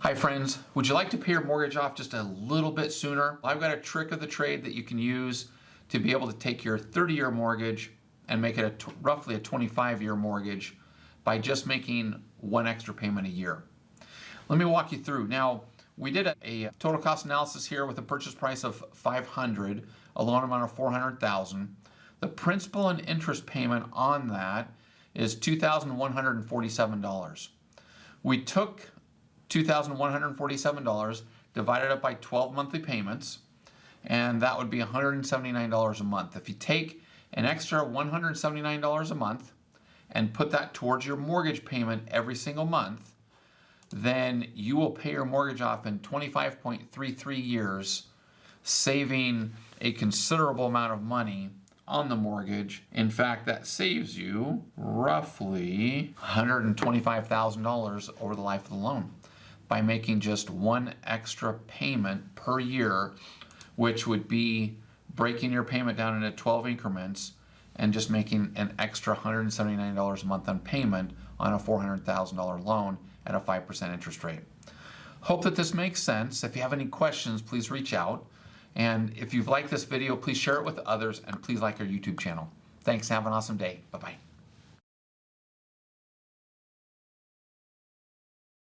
Hi friends, would you like to pay your mortgage off just a little bit sooner? I've got a trick of the trade that you can use to be able to take your 30-year mortgage and make it roughly a 25-year mortgage by just making one extra payment a year. Let me walk you through. Now, we did a total cost analysis here with a purchase price of $500, a loan amount of $400,000. The principal and interest payment on that is $2,147. We took $2,147, divided up by 12 monthly payments, and that would be $179 a month. If you take an extra $179 a month and put that towards your mortgage payment every single month, then you will pay your mortgage off in 25.33 years, saving a considerable amount of money on the mortgage. In fact, that saves you roughly $125,000 over the life of the loan by making just one extra payment per year, which would be breaking your payment down into 12 increments and just making an extra $179 a month on payment on a $400,000 loan at a 5% interest rate. Hope that this makes sense. If you have any questions, please reach out. And if you've liked this video, please share it with others and please like our YouTube channel. Thanks. Have an awesome day. Bye-bye.